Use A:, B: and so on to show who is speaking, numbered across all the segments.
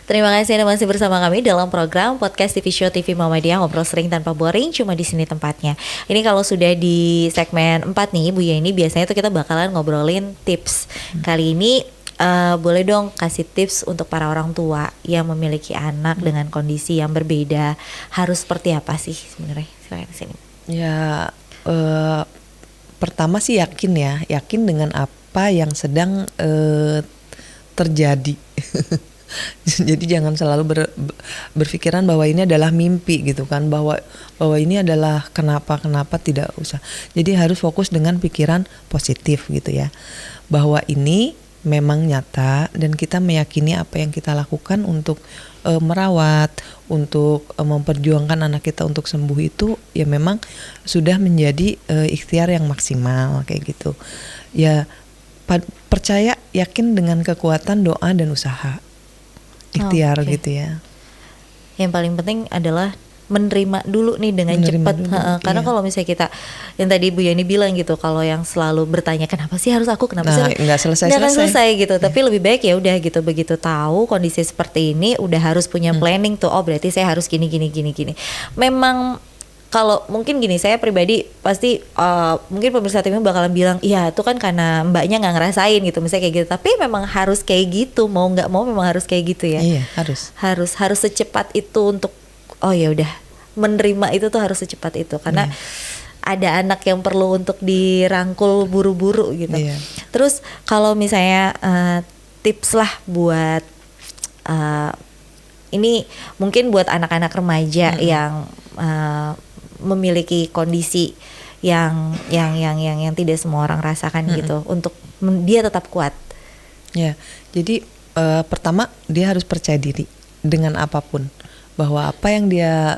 A: Terima kasih Anda masih bersama kami dalam program podcast TV Show TV Muhammadiyah, ngobrol sering tanpa boring, cuma di sini tempatnya. Ini kalau sudah di segmen 4 nih Bu Yeni, biasanya tuh kita bakalan ngobrolin tips. Kali ini boleh dong kasih tips untuk para orang tua yang memiliki anak dengan kondisi yang berbeda, harus seperti apa sih sebenarnya? Silakan di sini.
B: Ya, pertama sih yakin dengan apa yang sedang terjadi. Jadi jangan selalu berpikiran bahwa ini adalah mimpi gitu kan, bahwa ini adalah kenapa tidak usah. Jadi harus fokus dengan pikiran positif gitu ya, bahwa ini memang nyata dan kita meyakini apa yang kita lakukan untuk merawat, untuk memperjuangkan anak kita untuk sembuh itu ya memang sudah menjadi ikhtiar yang maksimal kayak gitu. Ya percaya, yakin dengan kekuatan doa dan usaha. Ikhtiar gitu ya.
A: Yang paling penting adalah menerima dulu nih dengan cepat. Karena kalau misalnya kita yang tadi Bu Yani bilang gitu, kalau yang selalu bertanya kenapa sih harus aku, kenapa sih
B: nggak selesai
A: gitu. Tapi lebih baik ya udah gitu, begitu tahu kondisi seperti ini udah harus punya planning tuh. Oh berarti saya harus gini. Memang kalau mungkin gini, saya pribadi pasti mungkin pemirsa TV bakalan bilang iya itu kan karena mbaknya nggak ngerasain gitu misalnya kayak gitu, tapi memang harus kayak gitu, mau nggak mau memang harus kayak gitu ya.
B: Iya,
A: harus secepat itu untuk oh ya udah menerima itu tuh harus secepat itu karena ada anak yang perlu untuk dirangkul buru-buru gitu. Terus kalau misalnya tips lah buat ini mungkin buat anak-anak remaja yang memiliki kondisi yang tidak semua orang rasakan gitu, untuk dia tetap kuat.
B: Ya, jadi pertama dia harus percaya diri dengan apapun, bahwa apa yang dia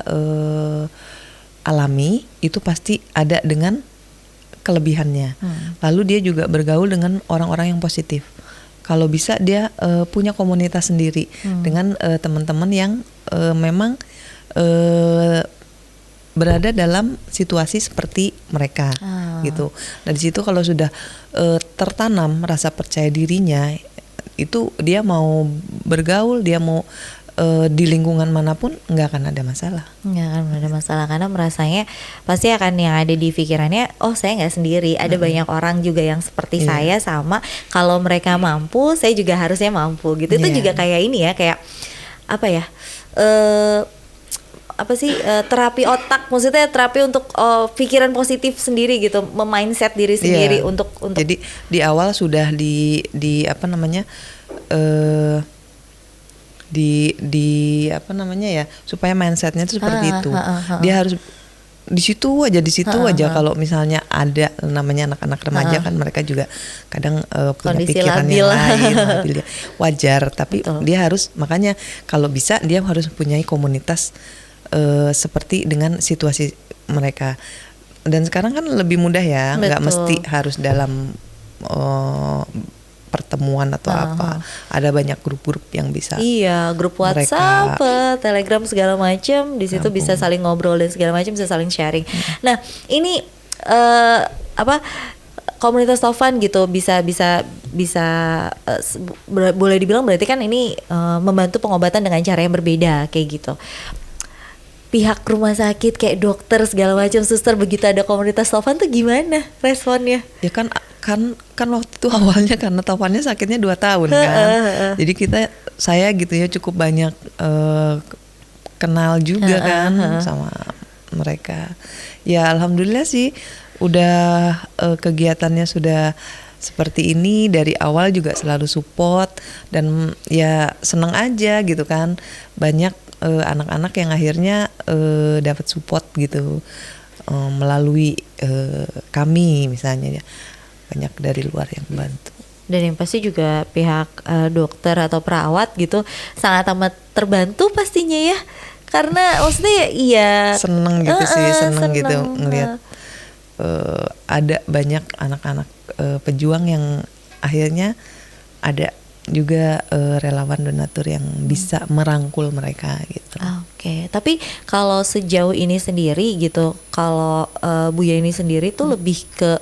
B: alami itu pasti ada dengan kelebihannya. Lalu dia juga bergaul dengan orang-orang yang positif. Kalau bisa dia punya komunitas sendiri dengan teman-teman yang memang berada dalam situasi seperti mereka gitu. Nah di situ kalau sudah tertanam rasa percaya dirinya, itu dia mau bergaul, dia mau di lingkungan manapun nggak akan ada masalah.
A: Nggak akan ada masalah karena merasanya pasti akan yang ada di pikirannya, oh saya nggak sendiri, ada banyak orang juga yang seperti saya sama. Kalau mereka mampu, saya juga harusnya mampu gitu. Itu juga kayak ini ya, kayak apa ya? Terapi otak, maksudnya terapi untuk pikiran positif sendiri gitu, memindset diri sendiri untuk
B: jadi di awal sudah di apa namanya di apa namanya ya, supaya mindsetnya itu seperti itu. Dia harus di situ aja. Kalau misalnya ada namanya anak-anak remaja kan mereka juga kadang punya
A: kondisi
B: pikiran
A: labil.
B: yang lain, labil ya. Wajar, tapi
A: Betul.
B: dia harus, makanya kalau bisa dia harus mempunyai komunitas seperti dengan situasi mereka. Dan sekarang kan lebih mudah ya, nggak mesti harus dalam pertemuan atau apa. Ada banyak grup-grup yang bisa.
A: Iya, grup WhatsApp, Telegram segala macam. Di situ bisa saling ngobrol dan segala macam, bisa saling sharing. Nah, ini komunitas Taufan gitu bisa boleh dibilang berarti kan ini membantu pengobatan dengan cara yang berbeda kayak gitu. Pihak rumah sakit kayak dokter segala macam, suster, begitu ada komunitas Taufan tuh gimana responnya?
B: Ya kan waktu itu awalnya karena Taufannya sakitnya 2 tahun kan. Jadi saya gitu ya cukup banyak kenal juga kan sama mereka. Ya alhamdulillah sih udah kegiatannya sudah seperti ini, dari awal juga selalu support dan ya seneng aja gitu kan. Banyak anak-anak yang akhirnya dapat support gitu melalui kami misalnya ya. Banyak dari luar yang bantu.
A: Dan yang pasti juga pihak dokter atau perawat gitu sangat amat terbantu pastinya ya. Karena maksudnya iya
B: seneng gitu seneng gitu ngelihat ada banyak anak-anak pejuang yang akhirnya ada juga relawan donatur yang bisa merangkul mereka gitu.
A: Oke. Tapi kalau sejauh ini sendiri gitu, kalau Bu Yani sendiri tuh lebih ke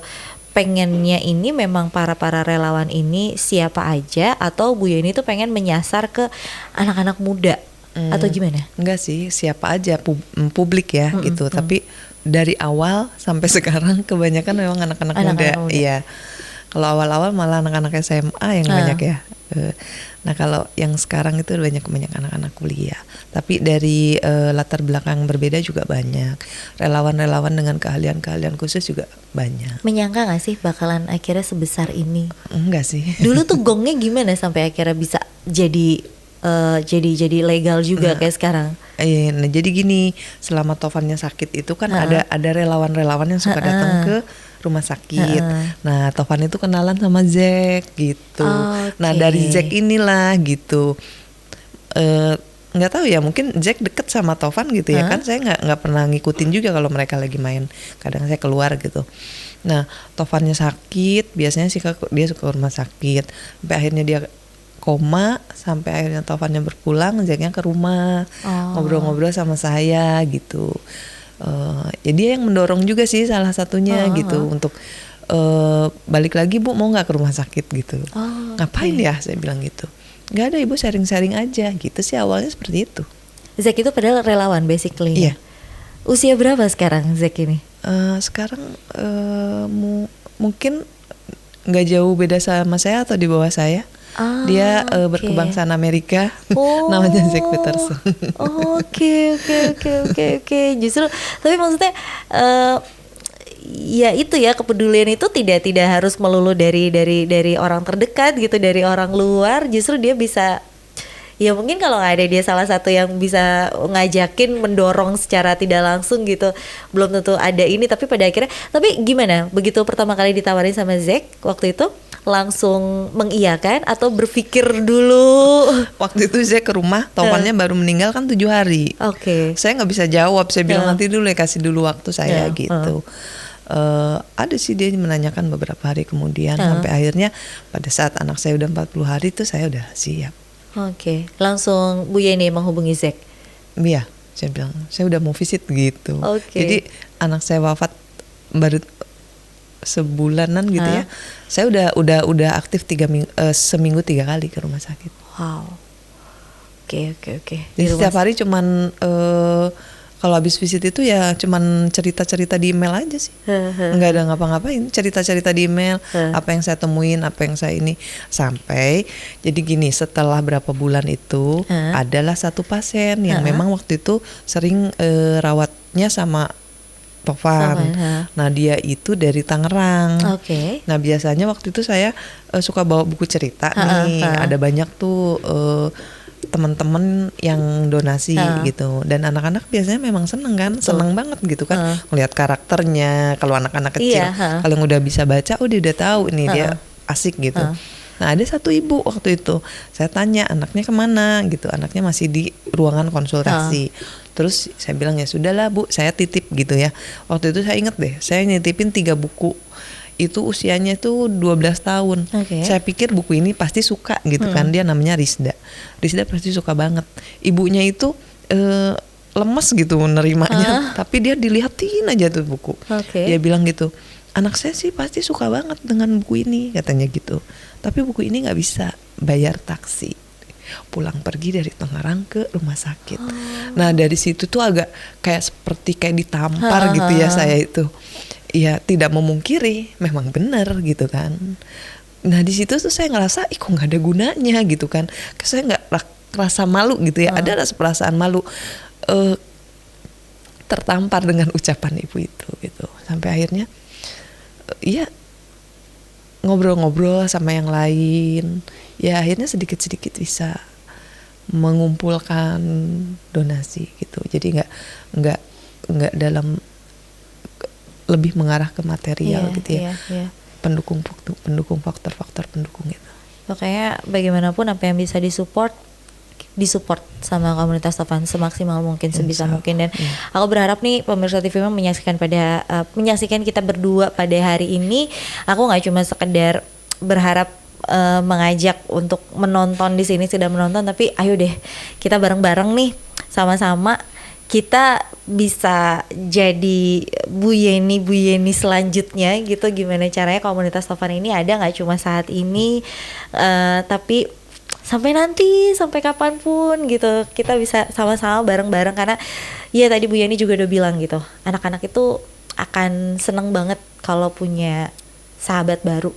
A: pengennya ini memang para relawan ini siapa aja, atau Bu Yeni tuh pengen menyasar ke anak-anak muda atau gimana?
B: Enggak sih, siapa aja publik ya gitu. Tapi dari awal sampai sekarang kebanyakan memang anak-anak muda. Iya. Kalau awal-awal malah anak-anak SMA yang banyak ya. Nah kalau yang sekarang itu banyak anak-anak kuliah. Tapi dari latar belakang berbeda juga banyak. Relawan-relawan dengan keahlian-keahlian khusus juga banyak.
A: Menyangka gak sih bakalan akhirnya sebesar ini?
B: Enggak sih.
A: Dulu tuh gongnya gimana sampai akhirnya bisa jadi legal juga kayak sekarang?
B: Nah jadi gini, selama Taufannya sakit itu kan ada relawan-relawan yang suka datang ke rumah sakit. Nah Taufan itu kenalan sama Zack gitu. Nah dari Zack inilah gitu. Nggak tahu ya, mungkin Zack deket sama Taufan gitu ya kan. Saya nggak pernah ngikutin juga kalau mereka lagi main. Kadang saya keluar gitu. Nah Taufannya sakit, biasanya sih dia suka ke rumah sakit. Sampai akhirnya dia koma, sampai akhirnya Taufannya berpulang, Zacknya ke rumah ngobrol-ngobrol sama saya gitu. Jadi dia yang mendorong juga sih salah satunya gitu untuk balik lagi Bu, mau nggak ke rumah sakit gitu. Ngapain ya, saya bilang gitu. Nggak ada Ibu, sharing-sharing aja gitu sih awalnya seperti itu.
A: Zack itu padahal relawan basically.
B: Iya.
A: Usia berapa sekarang Zack ini?
B: Sekarang mungkin nggak jauh beda sama saya atau di bawah saya. Dia berkebangsaan Amerika, namanya Zack Peterson.
A: Oke. Justru, tapi maksudnya ya itu ya, kepedulian itu tidak harus melulu dari orang terdekat gitu, dari orang luar. Justru dia bisa, ya mungkin kalau nggak ada dia salah satu yang bisa ngajakin, mendorong secara tidak langsung gitu, belum tentu ada ini. Tapi pada akhirnya, tapi gimana begitu pertama kali ditawarin sama Zack waktu itu? Langsung mengiyakan atau berpikir dulu?
B: Waktu itu saya ke rumah, Taufannya baru meninggal kan 7 hari. Saya nggak bisa jawab, saya bilang nanti dulu ya, kasih dulu waktu saya gitu. Ada sih dia menanyakan beberapa hari kemudian, sampai akhirnya pada saat anak saya udah 40 hari itu saya udah siap.
A: Langsung Bu Yeni menghubungi Zack?
B: Iya, saya bilang saya udah mau visit gitu. Jadi anak saya wafat baru sebulanan gitu ya. Saya udah aktif seminggu 3 kali ke rumah sakit. Oke. Jadi setiap hari cuman kalau habis visit itu ya cuman cerita-cerita di email aja sih. Nggak ada ngapa-ngapain, cerita-cerita di email, apa yang saya temuin, apa yang saya ini. Sampai jadi gini, setelah berapa bulan itu adalah satu pasien yang memang waktu itu sering rawatnya sama Taufan. Nah dia itu dari Tangerang. Nah biasanya waktu itu saya suka bawa buku cerita nih. Ada banyak tuh teman-teman yang donasi gitu. Dan anak-anak biasanya memang seneng kan, seneng banget gitu kan, ngelihat karakternya. Kalau anak-anak kecil, kalau yang udah bisa baca, dia udah tahu ini dia asik gitu. Nah ada satu ibu waktu itu, saya tanya anaknya kemana gitu, anaknya masih di ruangan konsultasi. Terus saya bilang ya sudahlah Bu, saya titip gitu ya. Waktu itu saya inget deh, saya nitipin 3 buku. Itu usianya tuh 12 tahun. Saya pikir buku ini pasti suka gitu kan, dia namanya Rizda pasti suka banget. Ibunya itu lemes gitu nerimanya, tapi dia dilihatin aja tuh buku. Dia bilang gitu, anak saya sih pasti suka banget dengan buku ini, katanya gitu. Tapi buku ini nggak bisa bayar taksi pulang pergi dari Tangerang ke rumah sakit. Nah dari situ tuh agak kayak ditampar gitu ya saya itu. Ya tidak memungkiri, memang benar gitu kan. Nah di situ tuh saya ngerasa, kok nggak ada gunanya gitu kan. Saya nggak rasa malu gitu ya. Ada rasa perasaan malu. Tertampar dengan ucapan ibu itu gitu. Sampai akhirnya, ya ngobrol-ngobrol sama yang lain, ya akhirnya sedikit-sedikit bisa mengumpulkan donasi gitu. Jadi nggak dalam lebih mengarah ke material gitu ya. Pendukung faktor-faktor pendukung gitu.
A: Makanya bagaimanapun apa yang bisa disupport sama komunitas Taufan semaksimal mungkin, sebisa mungkin. Dan aku berharap nih pemirsa TV menyaksikan kita berdua pada hari ini. Aku nggak cuma sekedar berharap mengajak untuk menonton di sini, sudah menonton, tapi ayo deh kita bareng-bareng nih sama-sama kita bisa jadi Bu Yeni selanjutnya gitu. Gimana caranya komunitas Tovan ini ada nggak cuma saat ini, tapi sampai nanti, sampai kapanpun gitu, kita bisa sama-sama bareng-bareng. Karena ya tadi Bu Yeni juga udah bilang gitu, anak-anak itu akan seneng banget kalau punya sahabat baru,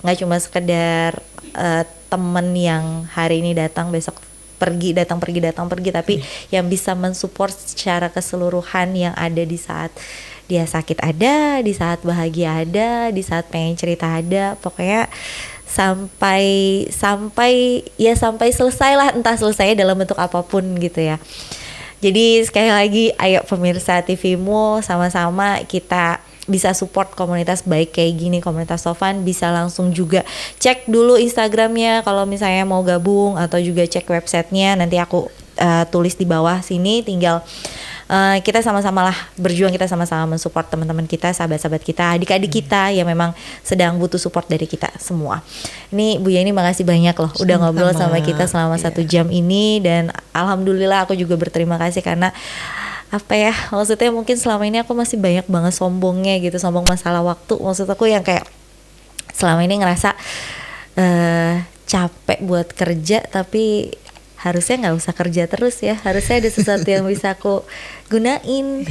A: nggak cuma sekedar temen yang hari ini datang besok pergi, datang pergi, tapi yang bisa mensupport secara keseluruhan, yang ada di saat dia sakit ada, di saat bahagia ada, di saat pengen cerita ada, pokoknya sampai selesai lah, entah selesai dalam bentuk apapun gitu ya. Jadi sekali lagi, ayo pemirsa TVMU, sama-sama kita bisa support komunitas baik kayak gini, komunitas Tovan. Bisa langsung juga cek dulu Instagramnya kalau misalnya mau gabung, atau juga cek websitenya, nanti aku tulis di bawah sini. Tinggal kita sama-sama lah berjuang, kita sama-sama mensupport teman-teman kita, sahabat-sahabat kita, adik-adik kita yang memang sedang butuh support dari kita semua. Ini Bu Yeni makasih banyak loh udah ngobrol sama kita selama 1 jam ini, dan alhamdulillah aku juga berterima kasih karena apa ya, maksudnya mungkin selama ini aku masih banyak banget sombongnya gitu, sombong masalah waktu. Maksud aku yang kayak selama ini ngerasa capek buat kerja, tapi harusnya nggak usah kerja terus ya, harusnya ada sesuatu yang bisa aku gunain.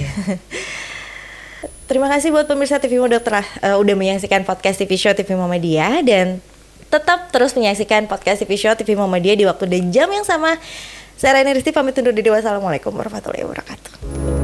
A: Terima kasih buat pemirsa TVMU udah menyaksikan podcast TV Show TV Muhammadiyah, dan tetap terus menyaksikan podcast TV Show TV Muhammadiyah di waktu dan jam yang sama. Saya Raini Risti pamit undur diri. Wassalamualaikum warahmatullahi wabarakatuh.